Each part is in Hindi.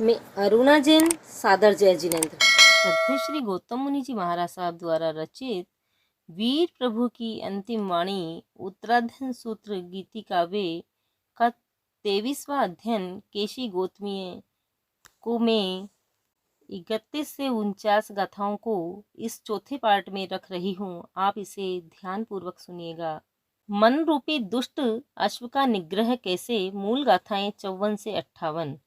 मैं अरुणा जैन, सादर जय जिनेन्द्र। श्रद्धेय श्री गौतम मुनि जी महाराज साहब द्वारा रचित वीर प्रभु की अंतिम वाणी उत्तराधन सूत्र गीति काव्य का 23वां अध्ययन केशी गौतमीय को मैं 31 से 49 गाथाओं को इस चौथे पार्ट में रख रही हूँ। आप इसे ध्यान पूर्वक सुनिएगा। मन रूपी दुष्ट अश्व का निग्रह कैसे। मूल गाथाएं 54 से 58।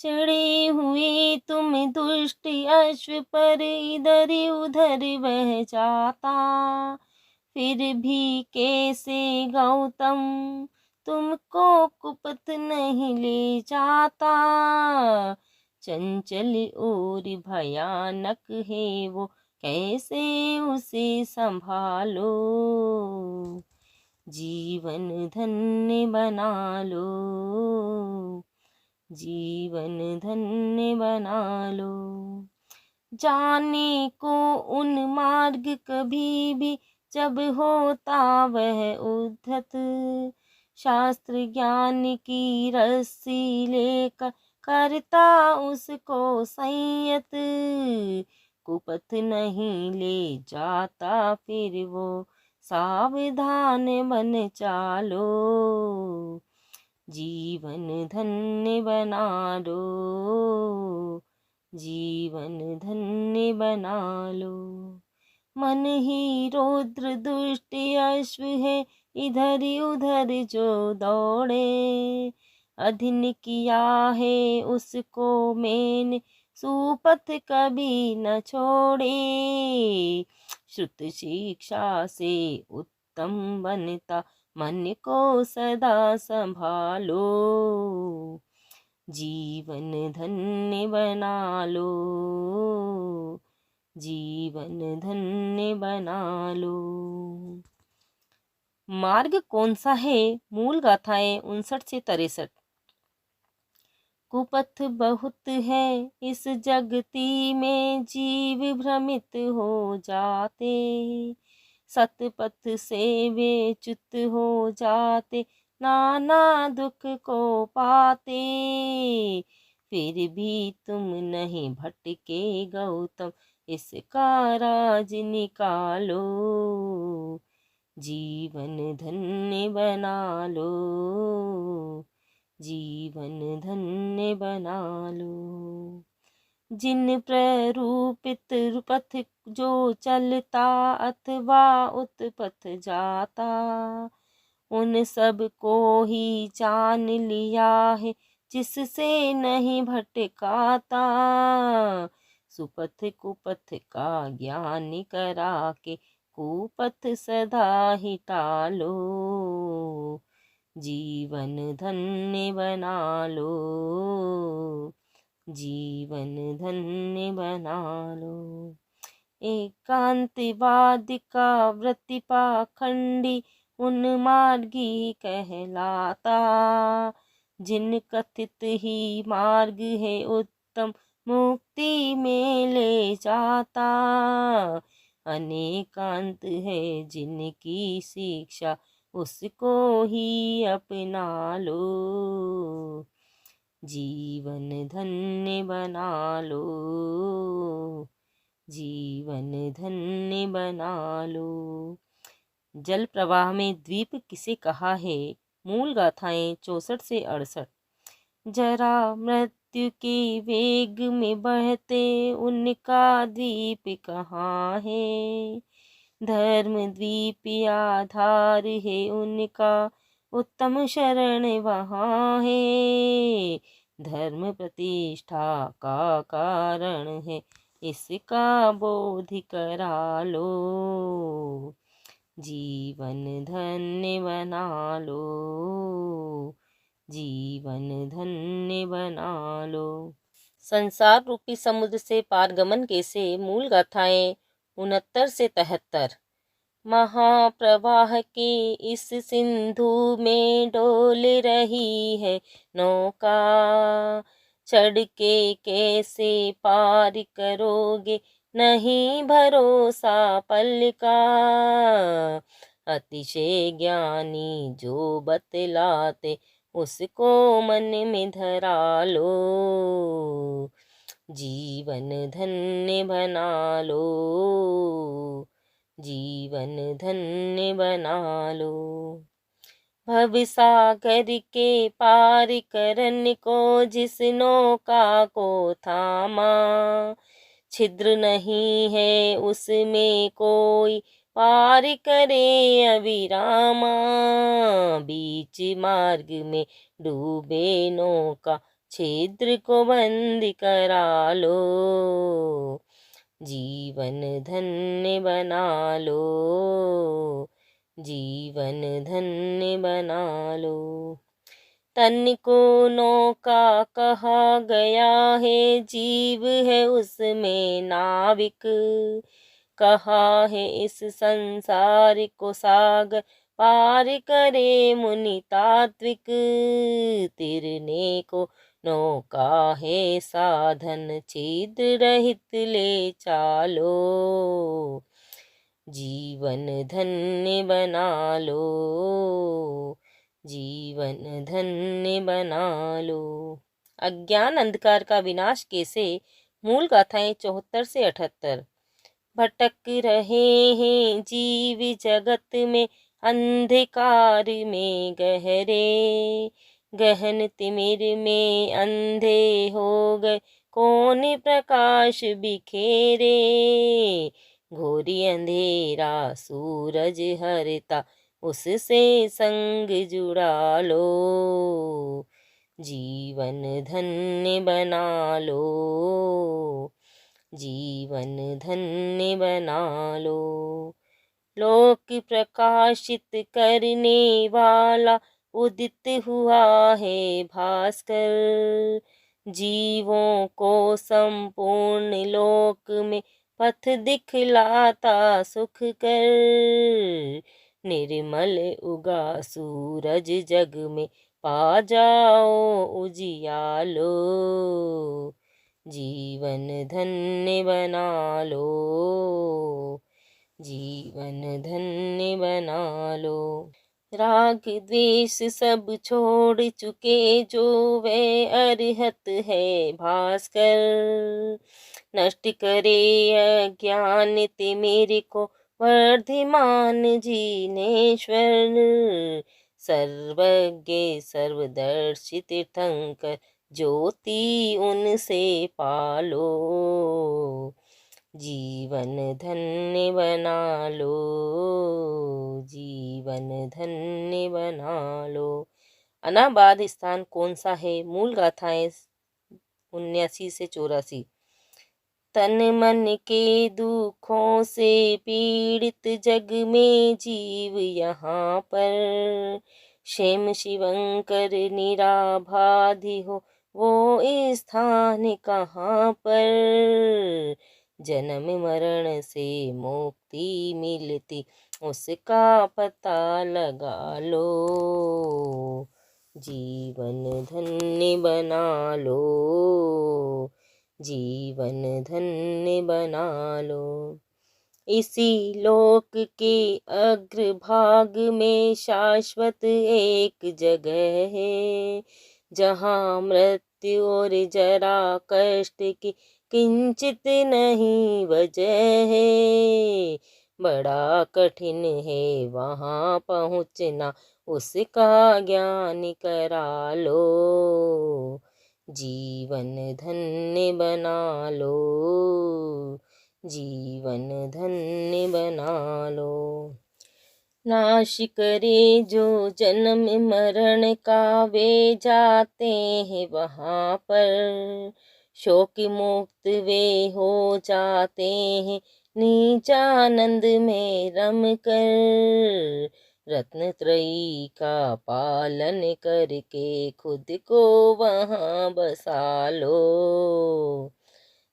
चढ़े हुए तुम दुष्ट अश्व पर, इधर उधर बह जाता, फिर भी कैसे गौतम तुमको कुपथ नहीं ले जाता। चंचल और भयानक है वो, कैसे उसे संभालो, जीवन धन्य बना लो, जीवन धन्य बना लो। जाने को उन मार्ग कभी भी जब होता वह उद्धत, शास्त्र ज्ञान की रस्सी लेकर करता उसको संयत। कुपथ नहीं ले जाता फिर वो, सावधान बन चालो, जीवन धन्य बना लो, जीवन धन्य बना लो। मन ही रौद्र दुष्ट अश्व है, इधर उधर जो दौड़े, अधीन किया है उसको मैंने, सुपथ कभी न छोड़े। श्रुत शिक्षा से उत्तम बनता, मन को सदा संभालो, जीवन धन्य बना लो, जीवन धन्य बना लो। मार्ग कौन सा है। मूल गाथाएं 59 से 63। कुपथ बहुत है इस जगती में, जीव भ्रमित हो जाते, सतपथ से वे च्युत हो जाते, नाना दुख को पाते। फिर भी तुम नहीं भटके गौतम, इसका राज निकालो, जीवन धन्य बना लो, जीवन धन्य बना लो। जिन प्ररूपित पथ जो चलता, अथवा उत्पथ जाता, उन सब को ही जान लिया है, जिससे नहीं भटकाता। सुपथ कुपथ का ज्ञान करा के, कुपथ सदा ही टालो, जीवन धन्य बना लो, जीवन धन्य बना लो। एकांतवाद का वृत्ति पाखंडी, उन्मार्गी कहलाता, जिन कथित ही मार्ग है उत्तम, मुक्ति में ले जाता। अनेकांत है जिनकी शिक्षा, उसको ही अपना लो, जीवन धन्य बना लो, जीवन धन्य बना लो। जल प्रवाह में द्वीप किसे कहा है। मूल गाथाएं 64 से 68। जरा मृत्यु के वेग में बहते, उनका द्वीप कहाँ है। धर्म द्वीप आधार है उनका, उत्तम शरण वहाँ है। धर्म प्रतिष्ठा का कारण है, इसका बोध करा लो, जीवन धन्य बना लो, जीवन धन्य बना लो। संसार रूपी समुद्र से पारगमन कैसे। मूल गाथाएं 69 से 73। महाप्रवाह के इस सिंधु में डोल रही है नौका, चढ़ के कैसे पार करोगे, नहीं भरोसा पल का। अतिशय ज्ञानी जो बतलाते, उसको मन में धरा लो, जीवन धन्य बना लो, जीवन धन्य बना लो। भव सागर के पार करन को जिस नौका को थामा, छिद्र नहीं है उसमें कोई पार करे अविरामा। बीच मार्ग में डूबे नौका छिद्र को बंद करा लो, जीवन धन्य बना लो, जीवन धन्य बना लो। तन को नौका कहा गया है, जीव है उसमें नाविक, कहा है इस संसार को सागर पार करे मुनि तात्विक। तिरने को नौका है साधन, छिद्र रहित ले चालो, जीवन धन्य बना लो, जीवन धन्य बना लो। अज्ञान अंधकार का विनाश कैसे, मूल गाथाएं 74 से 78। भटक रहे हैं जीव जगत में अंधकार में गहरे, गहन तिमिर में अंधे हो गए कौन प्रकाश बिखेरे। घोरी अंधेरा सूरज हरता, उससे संग जुड़ा लो, जीवन धन्य बना लो, जीवन धन्य बना लो। लोक प्रकाशित करने वाला उदित हुआ है भास्कर, जीवों को संपूर्ण लोक में पथ दिखलाता सुख कर। निर्मल उगा सूरज जग में पा जाओ उजियालो, जीवन धन्य बना लो, जीवन धन्य बना लो। राग द्वेष सब छोड़ चुके जो वे अरिहत है भास्कर, नष्ट करे अज्ञान तिमिर को वर्धिमान जिनेश्वर। सर्वज्ञ सर्वदर्शी तीर्थंकर ज्योति उनसे पालो, जीवन धन्य बना लो, जीवन धन्य बना लो। अनाबाद स्थान कौन सा है, मूल गाथाएं 79 से 84। तन मन के दुखों से पीड़ित जग में जीव यहाँ पर, क्षेम शिवंकर निराबाधि हो वो स्थान कहाँ पर। जन्म मरण से मुक्ति मिलती उसका पता लगा लो, जीवन धन्य बना लो, जीवन धन्य बना लो। इसी लोक के अग्रभाग में शाश्वत एक जगह है, जहाँ मृत्यु और जरा कष्ट की किंचित नहीं वजह है। बड़ा कठिन है वहाँ पहुँचना, उसका ज्ञान करा लो, जीवन धन्य बना लो, जीवन धन्य बना लो। नाश करे जो जन्म मरण का वे जाते हैं वहाँ पर, शोक मुक्त वे हो जाते हैं नीचानंद में रम कर। रत्न त्रयी का पालन करके खुद को वहाँ बसा लो,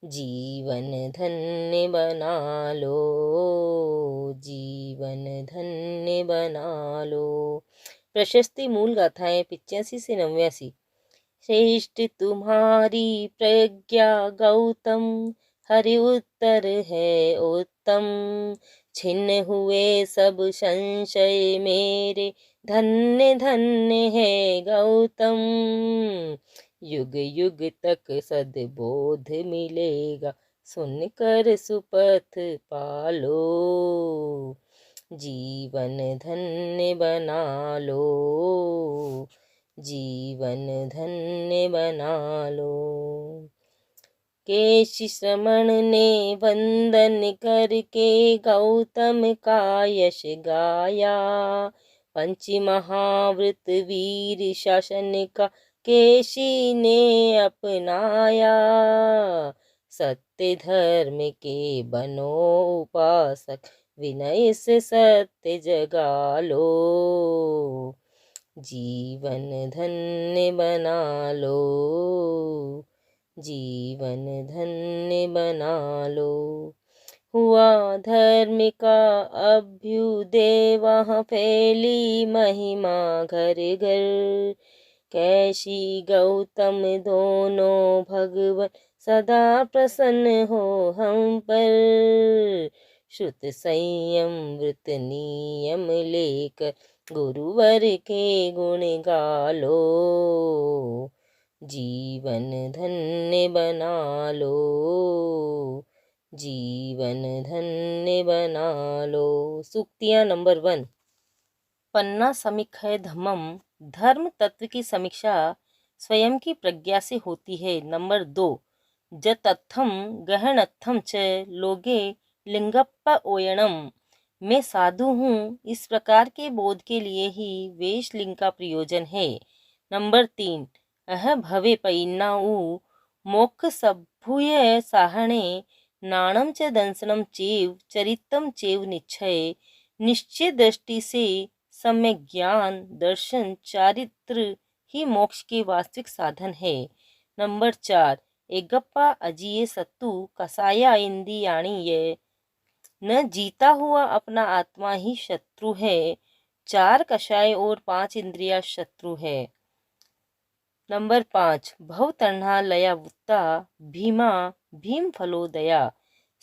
जीवन धन्य बना लो, जीवन धन्य बना लो। प्रशस्ति मूल गाथाएं 85 से 89। श्रेष्ठ तुम्हारी प्रज्ञा गौतम, हरि उत्तर है उत्तम। छिन्न हुए सब संशय मेरे धन्य धन्य है गौतम, युग युग तक सद्बोध मिलेगा, सुनकर सुपथ पालो, जीवन धन्य बना लो, जीवन धन्य बना लो। केशि श्रमण ने वंदन करके गौतम का यश गाया, पंच महाव्रत वीर शासन का केशि ने अपनाया, सत्य धर्म के बनो उपासक, विनय से सत्य जगा लो, जीवन धन्य बना लो, जीवन धन्य बना लो। हुआ धर्म का अभ्युदय, वहाँ फैली महिमा घर घर, कैशी गौतम दोनों भगवन सदा प्रसन्न हो हम पर, श्रुत संयम व्रत नियम लेकर गुरुवर के गुण गालो, जीवन धन्य बना लो, जीवन धन्य बना लो। सूक्तियाँ नंबर 1। पन्ना समीक्षय धम्मम, धर्म तत्व की समीक्षा स्वयं की प्रज्ञा से होती है। नंबर 2। जतत्थम गहनत्थम च लोगे लिंगप्पा ओयणम, मैं साधु हूँ, इस प्रकार के बोध के लिए ही वेश लिंग का प्रयोजन है। नंबर 3। अह भवे पैन्नाऊ मोक्ष सभूय साहणे, नाणम च दंसनम चेव चरितम चेव निश्चय, निश्चय दृष्टि से सम्यक ज्ञान दर्शन चारित्र ही मोक्ष के वास्तविक साधन है। नंबर 4। एगप्पा अजिये सत्तु कसाया इंदी यानी ये, न जीता हुआ अपना आत्मा ही शत्रु है, 4 कषाय और 5 इंद्रिया शत्रु है। नंबर 5। भव तन्हा लया वुत्ता भीमा भीम फलोदया,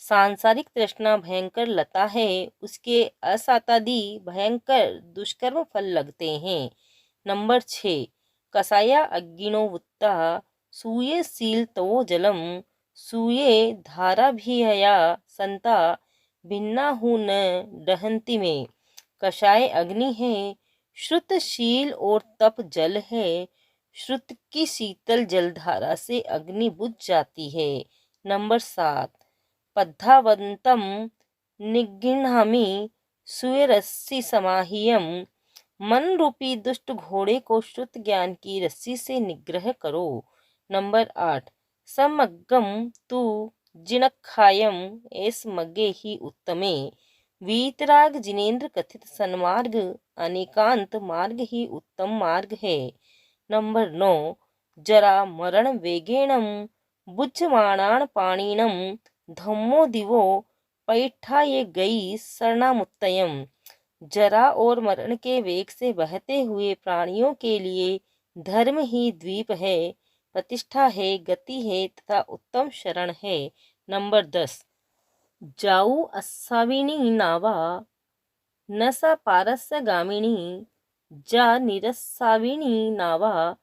सांसारिक तृष्णा भयंकर लता है, उसके असातादि भयंकर दुष्कर्म फल लगते हैं। नंबर 6। कसाया अग्गिनो वुत्ता सूये सील तो जलम, सूये धारा भी हया संता भिन्ना हूँ न दहंती में, कषाय अग्नि है, श्रुत शील और तप जल है, श्रुत की शीतल जलधारा से अग्नि बुझ जाती है। नंबर 7। पद्धावंतम निगृह्णामि सुयरस्सी समाहियम, मन रूपी दुष्ट घोड़े को श्रुत ज्ञान की रस्सी से निग्रह करो। नंबर 8। समग्गम तु जिनखायम एस मगे ही उत्तमे, वीतराग जिनेन्द्र कथित सन्मार्ग अनेकांत मार्ग ही उत्तम मार्ग है। नंबर 9। जरा मरण वेगेणम बुज्जमाणान पाणिनम, धम्मो दिवो पैठा ये गई शरणामुत्तयम, जरा और मरण के वेग से बहते हुए प्राणियों के लिए धर्म ही द्वीप है, प्रतिष्ठा है, गति है तथा उत्तम शरण है। नंबर 10। जाऊ अस्साविनी नावा न सा पारस्य गामिनी, जा निरस्साविनी नावा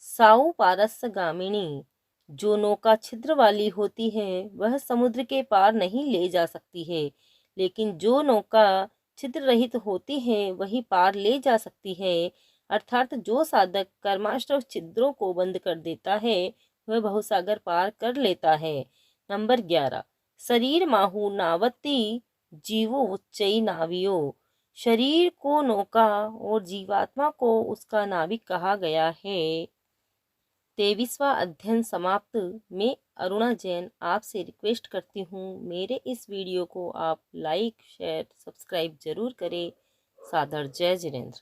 साऊ पारस्य गामिनी, जो नौका छिद्र वाली होती है वह समुद्र के पार नहीं ले जा सकती है, लेकिन जो नौका छिद्र रहित होती है वही पार ले जा सकती है। अर्थात जो साधक कर्माश्रव छिद्रों को बंद कर देता है वह बहुसागर पार कर लेता है। नंबर 11। शरीर माहू नावती जीवो उच्चई नावियो, शरीर को नौका और जीवात्मा को उसका नाविक कहा गया है। 23वां अध्ययन समाप्त। मैं अरुणा जैन आपसे रिक्वेस्ट करती हूँ मेरे इस वीडियो को आप लाइक शेयर सब्सक्राइब जरूर करें। सादर जय जिनेंद्र।